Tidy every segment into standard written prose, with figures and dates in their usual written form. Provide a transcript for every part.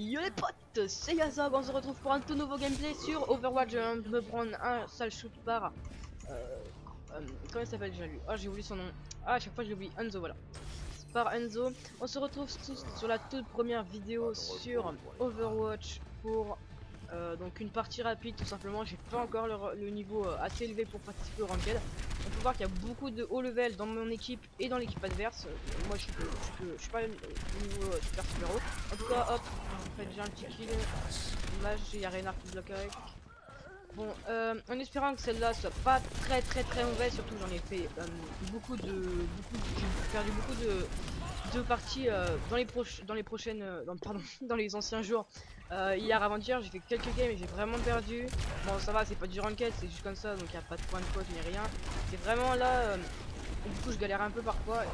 Yo les potes, c'est Yazab, on se retrouve pour un tout nouveau gameplay sur Overwatch. Je viens de me prendre un sale shoot par... comment il s'appelle déjà lui? Ah, j'ai oublié son nom. Ah, à chaque fois je l'oublie. Enzo, voilà. Par Enzo. On se retrouve tous sur la toute première vidéo sur Overwatch pour donc une partie rapide tout simplement. J'ai pas encore le niveau assez élevé pour participer au ranked. On peut voir qu'il y a beaucoup de haut level dans mon équipe et dans l'équipe adverse. Moi je suis pas au niveau super haut. En tout cas hop, en fait j'ai un petit kill. Dommage, il y a Reinhardt qui bloque avec. Bon, en espérant que celle-là soit pas très mauvaise, surtout j'en ai fait j'ai perdu beaucoup de parties dans les prochaines, pardon, dans les anciens jours. Hier avant-hier j'ai fait quelques games et j'ai vraiment perdu. Bon ça va, c'est pas du ranked, c'est juste comme ça, donc il n'y a pas de point de code ni rien. C'est vraiment là, du coup je galère un peu parfois.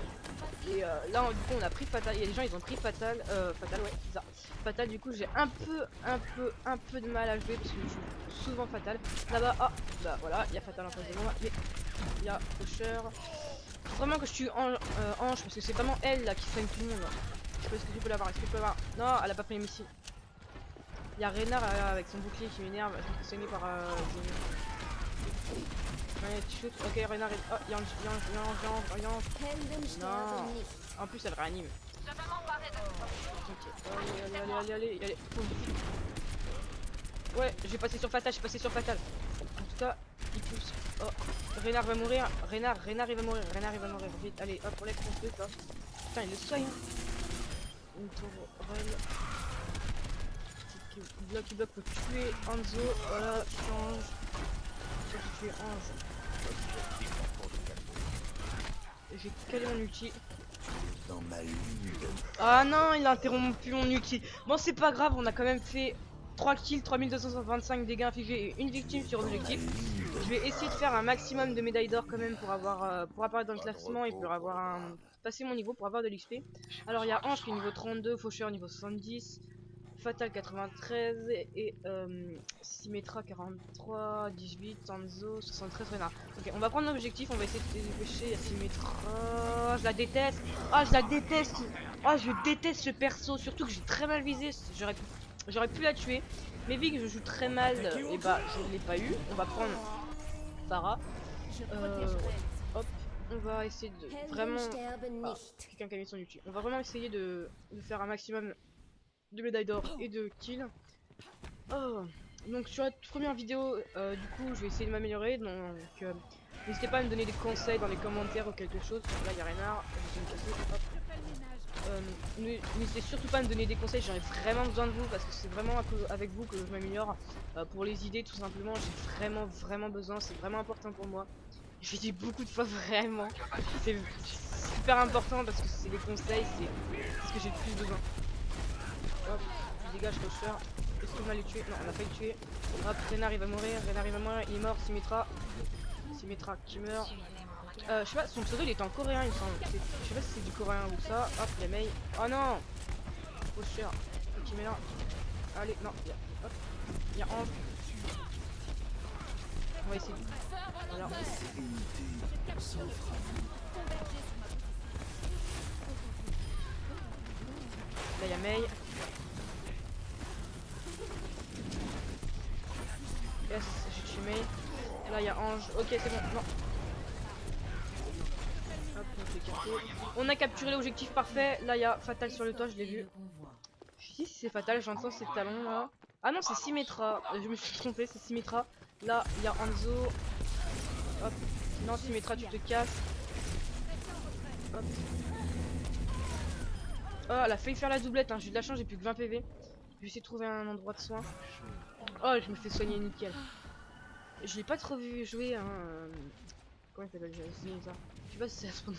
Et là du coup on a pris Fatal, il y a des gens ils ont pris Fatal, Fatal ouais c'est ça. Fatal, du coup j'ai un peu de mal à jouer parce que je joue souvent Fatal. Là-bas, ah bah voilà, il y a Fatal en face de moi, mais il y a Pusher. Faut vraiment que je tue Ange parce que c'est vraiment elle là qui soigne tout le monde. Est-ce que tu peux l'avoir? Est-ce que tu peux l'avoir? Non, elle a pas pris les missiles. Il y a Reinhardt avec son bouclier qui m'énerve, je me fais soigner par ouais, tu shoot. Ok, Reinhardt est... Oh, Yange. Non. En plus, elle réanime. Ok. Allez. Ouais, j'ai passé sur Fatal, En tout cas, il pousse. Oh, Reinhardt va mourir. Reinhardt, il va mourir. Vite, allez, hop, on lève son truc là. Putain, il le soigne. Une tour rel. Il bloque pour tuer Enzo. Voilà, change. Pour tuer Ange. J'ai calé mon ulti. Dans ma lune. Ah non, il a interrompu mon ulti. Bon, c'est pas grave, on a quand même fait 3 kills, 3225 dégâts infligés et une victime sur objectif. Je vais essayer de faire un maximum de médailles d'or quand même pour avoir pour apparaître dans le classement et pour avoir passer mon niveau pour avoir de l'XP. Alors il y a Ange qui est niveau 32, Faucheur niveau 70, Fatal 93 et Symmetra 43, 18, Enzo 73, Reinhardt. Ok, on va prendre l'objectif, on va essayer de dépêcher. Il y a Symmetra, je la déteste. Ah, je la déteste. Ah, je déteste ce perso, surtout que j'ai très mal visé. J'aurais pu la tuer, mais vu que je joue très mal, et bah je l'ai pas eu. On va prendre Pharah. Hop, on va essayer de vraiment. Ah, quelqu'un qui a mis son ulti. On va vraiment essayer de faire un maximum de médailles d'or et de kills. Oh. Donc sur la première vidéo, du coup je vais essayer de m'améliorer. Donc n'hésitez pas à me donner des conseils dans les commentaires ou quelque chose. Là il y a Reinhardt, n'hésitez surtout pas à me donner des conseils, j'aurais vraiment besoin de vous parce que c'est vraiment avec vous que je m'améliore. Pour les idées tout simplement, j'ai vraiment besoin, c'est vraiment important pour moi. J'ai dit beaucoup de fois vraiment, c'est super important parce que c'est des conseils, c'est ce que j'ai le plus besoin. Hop, je dégage Rocher. Est-ce qu'on va le tuer? Non, on a pas le tuer. Hop, Reinhardt il va mourir, il est mort, Symmetra qui meurt. Je sais pas, son pseudo il est en coréen il me semble. Je sais pas si c'est du coréen ou ça. Hop, il y a Mei. Oh non! Rocher qui meurt. Allez, non, il y a Ange. On va essayer. Voilà. Là il y a Mei. Yes, j'ai tué Mei. Là il y a Ange. Ok, c'est bon. Non. Hop, on a capturé l'objectif parfait. Là il y a Fatal sur le toit, je l'ai vu. Je sais si c'est Fatal, j'entends ses talons là. Ah non, c'est Symmetra. Je me suis trompé, c'est Symmetra. Là il y a Enzo. Hop. Non, Symmetra, tu te casses. Hop. Oh, elle a failli faire la doublette, hein. J'ai eu de la chance, j'ai plus que 20 PV. Je vais essayer de trouver un endroit de soin. Oh, je me fais soigner nickel. Je l'ai pas trop vu jouer, hein. Comment il s'appelle? J'ai essayé ça. Je sais pas si c'est à ce moment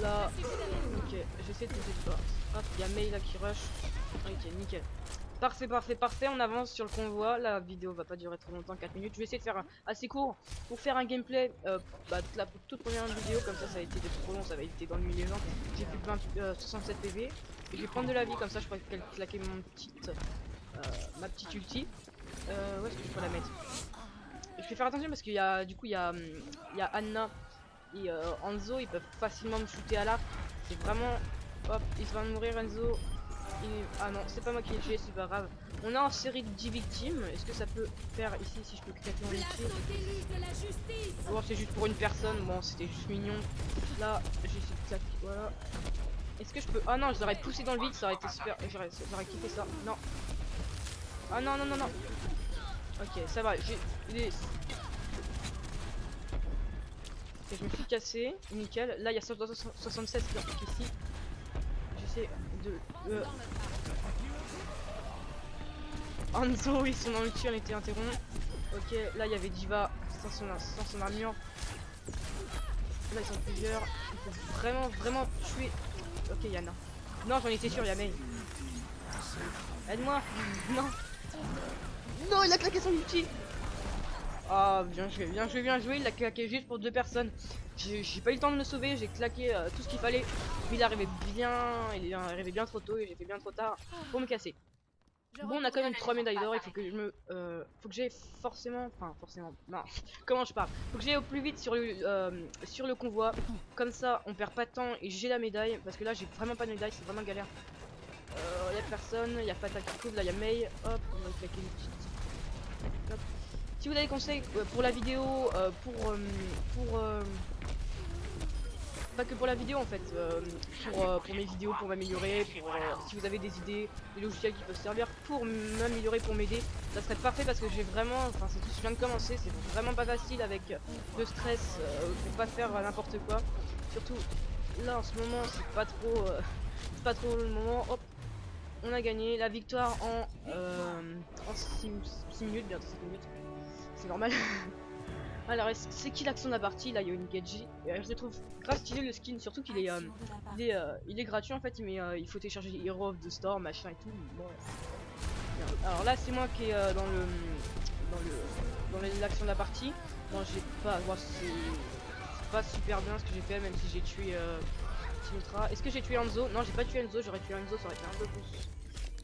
là. Ok, j'essaie de poser pas. Hop, il y a Mei là qui rush. Ok, nickel. Parfait, on avance sur le convoi. La vidéo va pas durer trop longtemps, 4 minutes. Je vais essayer de faire assez court pour faire un gameplay. La toute première vidéo, comme ça a été trop long, ça va été dans le milieu des gens. J'ai plus de 67 PV. Et je vais prendre de la vie, comme ça je pourrais claquer ma petite ulti. Où est-ce que je peux la mettre? Je vais faire attention parce qu'il y a du coup il y a Anna et Enzo, ils peuvent facilement me shooter à l'arc. C'est vraiment hop, il va mourir Enzo. Ah non, c'est pas moi qui l'ai tué, c'est pas grave. On est en série de 10 victimes. Est-ce que ça peut faire ici si je peux claquer en ulti? Bon, c'est juste pour une personne. Bon, c'était juste mignon. Là, j'ai essayé de claquer. Voilà. Est-ce que je peux. Ah non, je l'aurais poussé dans le vide, ça aurait été super. J'aurais kiffé ça. Non. Ah non, non, non, non. Ok, ça va. J'ai. Ok, je me suis cassé. Nickel. Là, il y a 176 qui est ici. J'essaie de. Hanzo, oui, son ulti elle était interrompue. Ok, là il y avait Diva sans son armure. Là ils sont plusieurs. Il faut vraiment tuer. Ok, Yana. Non, j'en étais sûr, il y a Mei. Aide-moi. Non. Non, il a claqué son ulti. Ah, bien joué, bien joué, bien joué. Il a claqué juste pour 2 personnes. J'ai pas eu le temps de me sauver, j'ai claqué tout ce qu'il fallait. Lui, il est arrivé bien trop tôt et j'ai fait bien trop tard pour me casser. Bon, on a quand même 3 médailles d'or, il faut que je me. Faut que j'aille forcément. Enfin, forcément. Non, comment je parle? Faut que j'aille au plus vite sur le convoi. Comme ça, on perd pas de temps et j'ai la médaille. Parce que là, j'ai vraiment pas de médaille, c'est vraiment galère. Y'a personne, y'a Fata qui couvre, là y'a Mei. Hop, on va claquer une petite. Hop. Si vous avez des conseils pour la vidéo, pas que pour la vidéo en fait, pour mes vidéos, pour m'améliorer, si vous avez des idées, des logiciels qui peuvent servir pour m'améliorer, pour m'aider, ça serait parfait parce que j'ai vraiment, enfin je viens de commencer, c'est vraiment pas facile avec le stress pour pas faire n'importe quoi. Surtout là en ce moment c'est pas trop le moment. Hop, on a gagné la victoire en 6 minutes, bientôt 7 minutes, c'est normal. Alors, c'est qui l'action de la partie? Là, il y a une Genji. Je le trouve grave stylé le skin, surtout qu'il est, il est gratuit en fait. Mais il faut télécharger Hero of the Storm, machin et tout. Bon, alors là, c'est moi qui est dans l'action de la partie. Bon, j'ai pas, bon, c'est pas super bien ce que j'ai fait, même si j'ai tué Symmetra. Est-ce que j'ai tué Hanzo? Non, j'ai pas tué Hanzo. J'aurais tué Hanzo, ça aurait été un peu plus,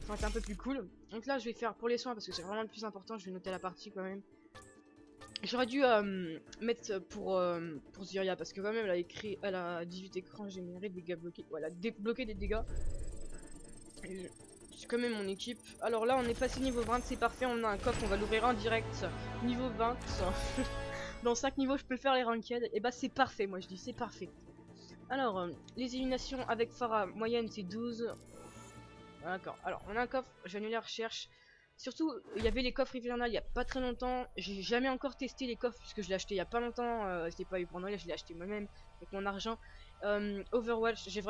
ça aurait été un peu plus cool. Donc là, je vais faire pour les soins parce que c'est vraiment le plus important. Je vais noter la partie quand même. J'aurais dû mettre pour Zyria parce que quand même elle a 18 écrans générés, dégâts bloqués, voilà, débloqué des dégâts. C'est quand même mon équipe. Alors là on est passé niveau 20, c'est parfait, on a un coffre, on va l'ouvrir en direct. Niveau 20, dans 5 niveaux je peux faire les ranked, et bah c'est parfait, moi je dis c'est parfait. Alors les éliminations avec Pharah, moyenne c'est 12. D'accord, alors on a un coffre, j'ai annulé la recherche. Surtout, il y avait les coffres hivernales il y a pas très longtemps. J'ai jamais encore testé les coffres puisque je l'ai acheté il y a pas longtemps. Je l'ai pas eu pour Noël, je l'ai acheté moi-même avec mon argent. Overwatch, j'ai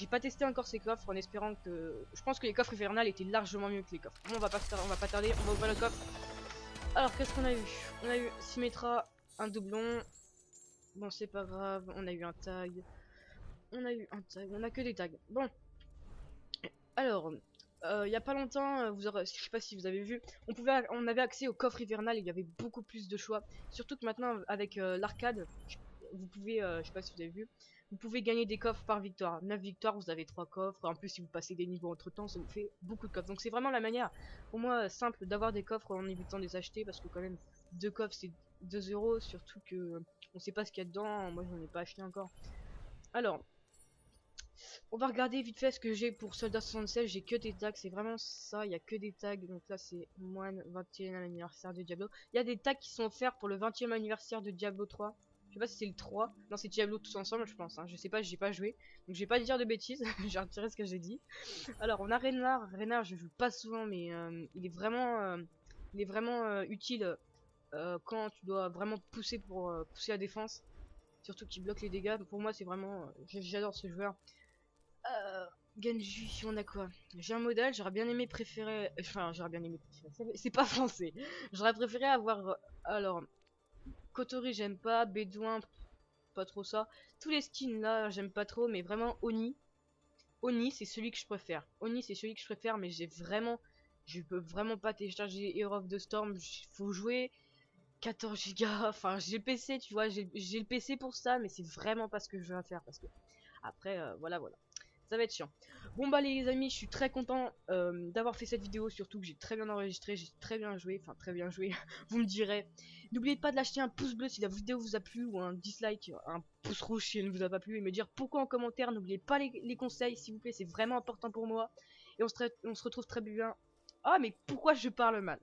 pas testé encore ces coffres en espérant que. Je pense que les coffres hivernales étaient largement mieux que les coffres. Bon, on va pas tarder, on va ouvrir le coffre. Alors, qu'est-ce qu'on a eu? On a eu Symmetra, un doublon. Bon, c'est pas grave, on a eu un tag. On a eu un tag, on a que des tags. Bon. Alors, il y a pas longtemps, je sais pas si vous avez vu, on avait accès au coffre hivernal et il y avait beaucoup plus de choix. Surtout que maintenant, avec l'arcade, vous pouvez, je sais pas si vous avez vu, vous pouvez gagner des coffres par victoire. 9 victoires, vous avez 3 coffres. En plus, si vous passez des niveaux entre temps, ça vous fait beaucoup de coffres. Donc c'est vraiment la manière, pour moi, simple d'avoir des coffres en évitant de les acheter parce que quand même, 2 coffres c'est 2 €, surtout que on sait pas ce qu'il y a dedans. Moi, j'en ai pas acheté encore. Alors. On va regarder vite fait ce que j'ai pour Soldat 76, j'ai que des tags, c'est vraiment ça, il y a que des tags, donc là c'est moine 20e anniversaire de Diablo. Il y a des tags qui sont offerts pour le 20e anniversaire de Diablo 3, je sais pas si c'est le 3, non c'est Diablo tous ensemble je pense, hein. Je sais pas, j'ai pas joué, donc je vais pas dire de bêtises, j'ai retiré ce que j'ai dit. Alors on a Reinhardt je joue pas souvent mais il est vraiment utile quand tu dois vraiment pousser pour pousser la défense, surtout qu'il bloque les dégâts, donc pour moi c'est vraiment, j'adore ce joueur. Genji, on a quoi? J'ai un modèle, j'aurais bien aimé préférer. Enfin, j'aurais bien aimé préférer. C'est pas français. J'aurais préféré avoir. Alors, Kotori, j'aime pas. Bédouin, pas trop ça. Tous les skins là, j'aime pas trop. Mais vraiment, Oni. Oni, c'est celui que je préfère. Oni, c'est celui que je préfère. Mais j'ai vraiment. Je peux vraiment pas télécharger Hero of the Storm. Faut jouer 14 Go. Enfin, j'ai le PC, tu vois. J'ai le PC pour ça. Mais c'est vraiment pas ce que je veux faire. Parce que. Après, voilà. Ça va être chiant. Bon bah les amis, je suis très content d'avoir fait cette vidéo, surtout que j'ai très bien enregistré, j'ai très bien joué, enfin très bien joué, vous me direz. N'oubliez pas de lâcher un pouce bleu si la vidéo vous a plu, ou un dislike, un pouce rouge si elle ne vous a pas plu, et me dire pourquoi en commentaire. N'oubliez pas les conseils s'il vous plaît, c'est vraiment important pour moi. Et on se retrouve très bien. Ah, mais pourquoi je parle mal?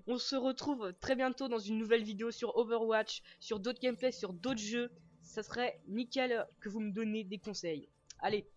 On se retrouve très bientôt dans une nouvelle vidéo sur Overwatch, sur d'autres gameplays, sur d'autres jeux. Ça serait nickel que vous me donnez des conseils. Allez,